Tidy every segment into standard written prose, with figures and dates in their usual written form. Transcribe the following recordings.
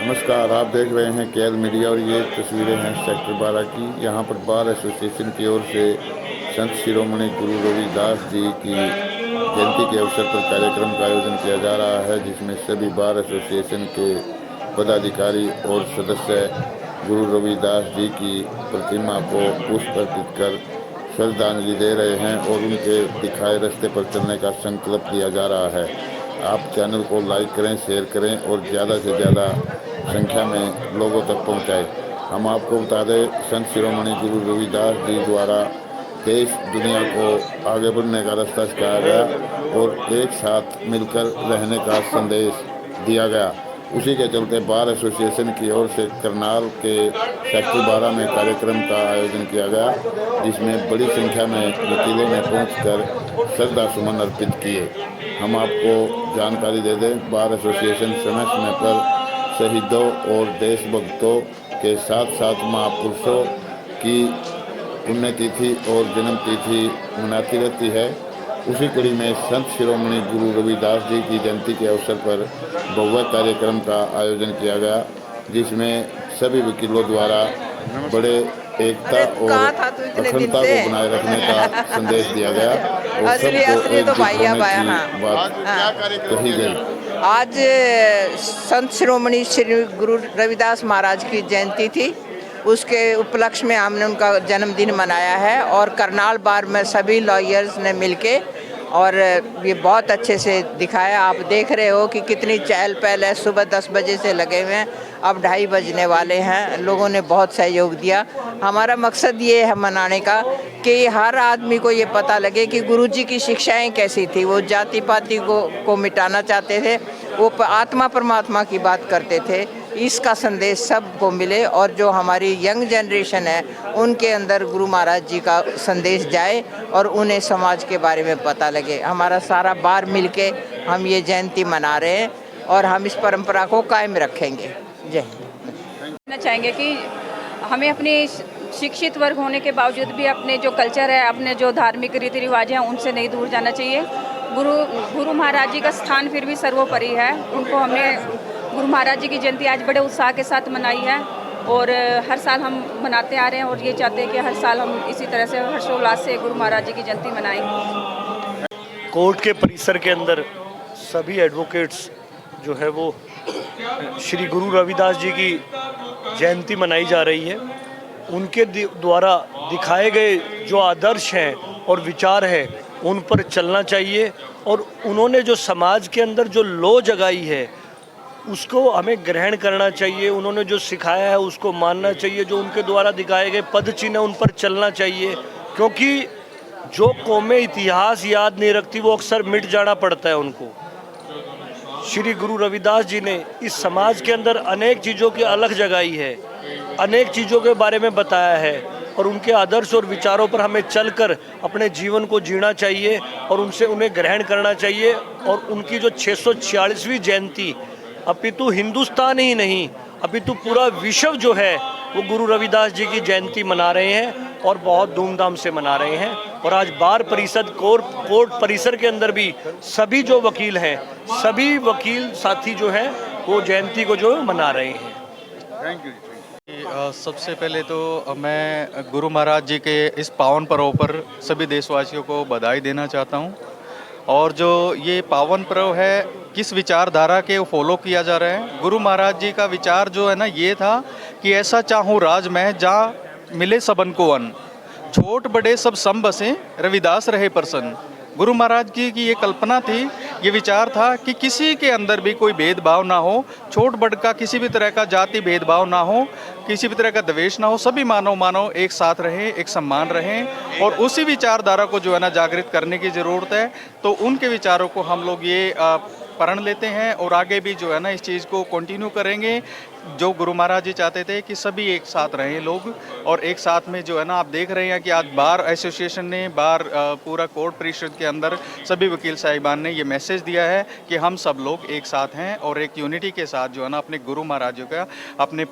नमस्कार, आप देख रहे हैं केएल मीडिया और ये तस्वीरें हैं सेक्टर 12 की। यहाँ पर बार एसोसिएशन की ओर से संत शिरोमणि गुरु रविदास जी की जयंती के अवसर पर कार्यक्रम का आयोजन किया जा रहा है, जिसमें सभी बार एसोसिएशन के पदाधिकारी और सदस्य गुरु रविदास जी की प्रतिमा को पुष्प अर्पित कर श्रद्धांजलि दे रहे हैं और उनके दिखाए रास्ते पर चलने का संकल्प लिया जा रहा है। आप चैनल को लाइक करें, शेयर करें और ज़्यादा से ज़्यादा संख्या में लोगों तक पहुंचाए। हम आपको बता दें, संत शिरोमणि गुरु रविदास जी द्वारा देश दुनिया को आगे बढ़ने का रास्ता सिखाया गया और एक साथ मिलकर रहने का संदेश दिया गया। उसी के चलते बार एसोसिएशन की ओर से करनाल के सेक्टर 12 में कार्यक्रम का आयोजन किया गया, जिसमें बड़ी संख्या में वकीलों ने पहुंचकर श्रद्धा सुमन अर्पित किए। हम आपको जानकारी दे दें, बार एसोसिएशन समय समय पर शहीदों और देशभक्तों के साथ साथ महापुरुषों की पुण्यतिथि और जन्म तिथि मनाती रहती है। उसी कड़ी में संत शिरोमणि गुरु रविदास जी की जयंती के अवसर पर भव्य कार्यक्रम का आयोजन किया गया, जिसमें सभी वकीलों द्वारा बड़े एकता और अखंडता को बनाए रखने का संदेश दिया गया और सबको एकजुट होने की बात कही गई। आज संत शिरोमणि श्री गुरु रविदास महाराज की जयंती थी। उसके उपलक्ष्य में हमने उनका जन्मदिन मनाया है और करनाल बार में सभी लॉयर्स ने मिलके और ये बहुत अच्छे से दिखाया। आप देख रहे हो कि कितनी चहल पहल है। सुबह 10 बजे से लगे हुए हैं, अब 2:30 बजने वाले हैं। लोगों ने बहुत सहयोग दिया। हमारा मकसद ये है मनाने का कि हर आदमी को ये पता लगे कि गुरुजी की शिक्षाएं कैसी थी। वो जाति पाति को मिटाना चाहते थे, वो आत्मा परमात्मा की बात करते थे। इसका संदेश सबको मिले और जो हमारी यंग जनरेशन है उनके अंदर गुरु महाराज जी का संदेश जाए और उन्हें समाज के बारे में पता लगे। हमारा सारा बार मिलके हम ये जयंती मना रहे हैं और हम इस परंपरा को कायम रखेंगे। जय कहना चाहेंगे कि हमें अपने शिक्षित वर्ग होने के बावजूद भी अपने जो कल्चर है, अपने जो धार्मिक रीति रिवाज हैं, उनसे नहीं दूर जाना चाहिए। गुरु महाराज जी का स्थान फिर भी सर्वोपरि है। उनको हमने गुरु महाराज जी की जयंती आज बड़े उत्साह के साथ मनाई है और हर साल हम मनाते आ रहे हैं और ये चाहते हैं कि हर साल हम इसी तरह से हर्षोल्लास से गुरु महाराज जी की जयंती मनाएं। कोर्ट के परिसर के अंदर सभी एडवोकेट्स जो है वो श्री गुरु रविदास जी की जयंती मनाई जा रही है। उनके द्वारा दिखाए गए जो आदर्श हैं और विचार हैं उन पर चलना चाहिए और उन्होंने जो समाज के अंदर जो लौ जगाई है उसको हमें ग्रहण करना चाहिए। उन्होंने जो सिखाया है उसको मानना चाहिए। जो उनके द्वारा दिखाए गए पद चिन्ह उन पर चलना चाहिए, क्योंकि जो कौमें इतिहास याद नहीं रखती वो अक्सर मिट जाना पड़ता है उनको। श्री गुरु रविदास जी ने इस समाज के अंदर अनेक चीज़ों की अलग जगाई है, अनेक चीज़ों के बारे में बताया है और उनके आदर्श और विचारों पर हमें चलकर अपने जीवन को जीना चाहिए और उन्हें ग्रहण करना चाहिए। और उनकी जो 646वीं जयंती अपितु हिंदुस्तान ही नहीं अपितु पूरा विश्व जो है वो गुरु रविदास जी की जयंती मना रहे हैं और बहुत धूमधाम से मना रहे हैं। और आज बार परिषद कोर्ट परिसर के अंदर भी सभी जो वकील हैं, सभी वकील साथी जो हैं वो जयंती को जो मना रहे हैं। Thank you. सबसे पहले तो मैं गुरु महाराज जी के इस पावन पर्व पर सभी देशवासियों को बधाई देना चाहता हूं। और जो ये पावन पर्व है, किस विचारधारा के फॉलो किया जा रहा है। गुरु महाराज जी का विचार जो है ना ये था कि ऐसा चाहूँ राज में जहाँ मिले सबन को अन्न, छोट बड़े सब सम बसें, रविदास रहे प्रसन्न। गुरु महाराज की ये कल्पना थी, ये विचार था कि किसी के अंदर भी कोई भेदभाव ना हो, छोट बड़ का किसी भी तरह का जाति भेदभाव ना हो, किसी भी तरह का द्वेष ना हो, सभी मानव एक साथ रहें, एक सम्मान रहें। और उसी विचारधारा को जो है ना जागृत करने की ज़रूरत है। तो उनके विचारों को हम लोग ये प्रण लेते हैं और आगे भी जो है ना इस चीज़ को कंटिन्यू करेंगे। जो गुरु महाराज जी चाहते थे कि सभी एक साथ रहें लोग और एक साथ में जो है ना आप देख रहे हैं कि आज बार एसोसिएशन ने पूरा कोर्ट परिषद के अंदर सभी वकील साहिबान ने ये मैसेज दिया है कि हम सब लोग एक साथ हैं और एक यूनिटी के साथ जो है ना अपने गुरु महाराजों का, अपने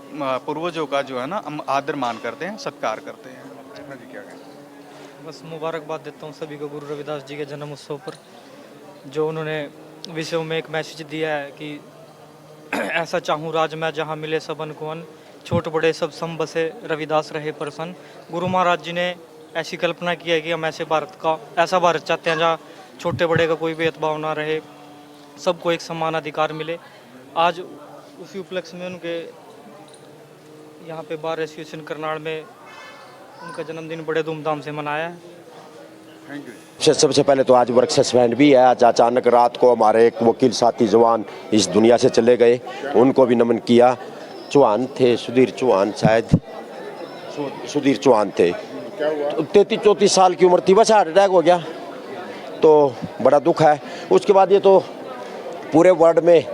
पूर्वजों का जो है ना हम आदर मान करते हैं, सत्कार करते हैं। बस मुबारकबाद देता हूँ सभी को गुरु रविदास जी के जन्म उत्सव पर। जो उन्होंने विश्व में एक मैसेज दिया है कि ऐसा चाहूँ राज मैं जहाँ मिले सबन को अन, छोट बड़े सब सम बसे रविदास रहे प्रसन्न। गुरु महाराज जी ने ऐसी कल्पना की है कि हम ऐसा भारत चाहते हैं जहाँ छोटे बड़े का कोई भेदभाव ना रहे, सबको एक समान अधिकार मिले। आज उसी उपलक्ष्य में उनके यहाँ पे बार एसोसिएशन करनाल में उनका जन्मदिन बड़े धूमधाम से मनाया है। Thank you. सबसे पहले तो आज वर्क सस्पेंड भी है। आज अचानक रात को हमारे एक वकील साथी जवान इस दुनिया से चले गए, उनको भी नमन किया। चौहान थे, सुधीर चौहान, शायद सुधीर चौहान थे। 33-34 साल की उम्र थी, बस हार्ट अटैक हो गया, तो बड़ा दुख है। उसके बाद ये तो पूरे वर्ल्ड में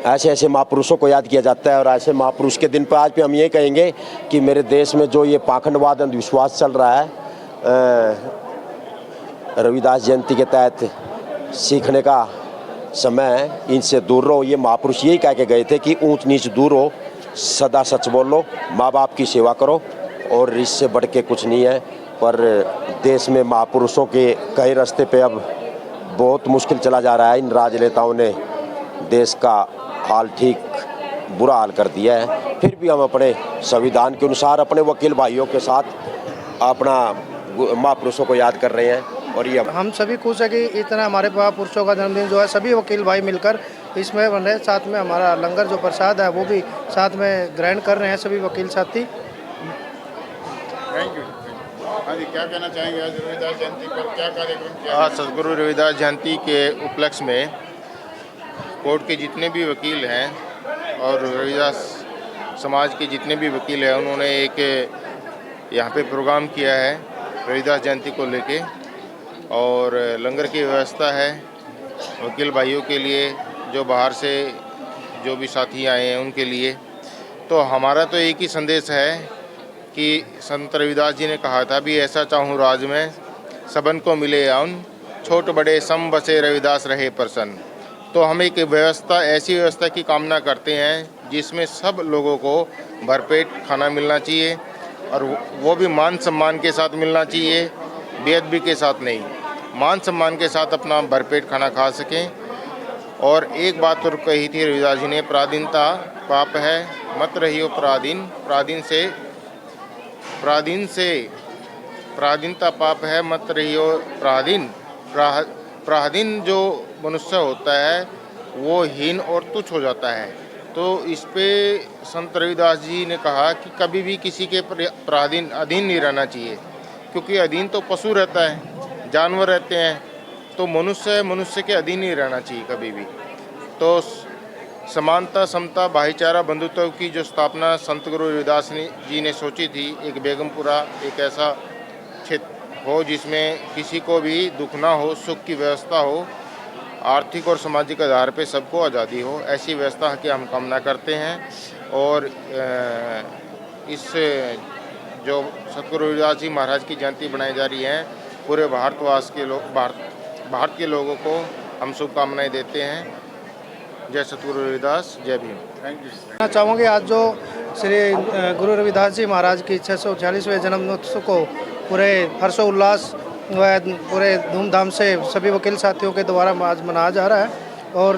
ऐसे ऐसे महापुरुषों को याद किया जाता है, और ऐसे महापुरुष के दिन पर आज पे हम ये कहेंगे कि मेरे देश में जो ये पाखंडवाद अंधविश्वास चल रहा है, रविदास जयंती के तहत सीखने का समय है, इनसे दूर रहो। ये महापुरुष यही कह के गए थे कि ऊंच नीच दूर हो, सदा सच बोलो, माँ बाप की सेवा करो, और इससे बढ़ के कुछ नहीं है। पर देश में महापुरुषों के कई रास्ते पे अब बहुत मुश्किल चला जा रहा है। इन राजनेताओं ने देश का हाल ठीक बुरा हाल कर दिया है। फिर भी हम अपने संविधान के अनुसार अपने वकील भाइयों के साथ अपना महापुरुषों को याद कर रहे हैं। और ये हम सभी खुश है कि इतना हमारे महापुरुषों का जन्मदिन जो है सभी वकील भाई मिलकर इसमें बन रहे। साथ में हमारा लंगर जो प्रसाद है वो भी साथ में ग्रहण कर रहे हैं सभी वकील साथी। Thank you. हाँ जी, क्या कहना चाहेंगे आज रविदास जयंती पर क्या कार्यक्रम किया? आज सदगुरु रविदास जयंती के उपलक्ष्य में कोर्ट के जितने भी वकील हैं और रविदास समाज के जितने भी वकील हैं, उन्होंने एक यहाँ पे प्रोग्राम किया है रविदास जयंती को लेके, और लंगर की व्यवस्था है वकील भाइयों के लिए, जो बाहर से जो भी साथी आए हैं उनके लिए। तो हमारा तो एक ही संदेश है कि संत रविदास जी ने कहा था भी ऐसा चाहूँ राज में सबन को मिले आउन, छोट बड़े सम बसे रविदास रहे प्रसन्न। तो हम एक व्यवस्था, ऐसी व्यवस्था की कामना करते हैं जिसमें सब लोगों को भरपेट खाना मिलना चाहिए, और वो भी मान सम्मान के साथ मिलना चाहिए, बेअदबी के साथ नहीं, मान सम्मान के साथ अपना भरपेट खाना खा सकें। और एक बात और कही थी रविदास जी ने, पराधीनता पाप है मत रहियो पराधीन, पराधीनता पाप है मत रहियो पराधीन। पराधीन जो मनुष्य होता है वो हीन और तुच्छ हो जाता है। तो इस पे संत रविदास जी ने कहा कि कभी भी किसी के पराधीन अधीन नहीं रहना चाहिए, क्योंकि अधीन तो पशु रहता है, जानवर रहते हैं, तो मनुष्य के अधीन नहीं रहना चाहिए कभी भी। तो समानता, समता, भाईचारा, बंधुत्व की जो स्थापना संत गुरु रविदास जी ने सोची थी, एक बेगमपुरा एक ऐसा क्षेत्र हो जिसमें किसी को भी दुख ना हो, सुख की व्यवस्था हो, आर्थिक और सामाजिक आधार पे सबको आज़ादी हो, ऐसी व्यवस्था की हम कामना करते हैं। और इस जो सतगुरु रविदास जी महाराज की जयंती बनाई जा रही है, पूरे भारत के लोगों को हम शुभकामनाएं देते हैं। जय सतगुरु रविदास, जय भीम। Thank you. मैं चाहूँगी आज जो श्री गुरु रविदास जी महाराज की 646वें जन्मोत्सव को पूरे हर्षोल्लास व पूरे धूमधाम से सभी वकील साथियों के द्वारा आज मनाया जा रहा है। और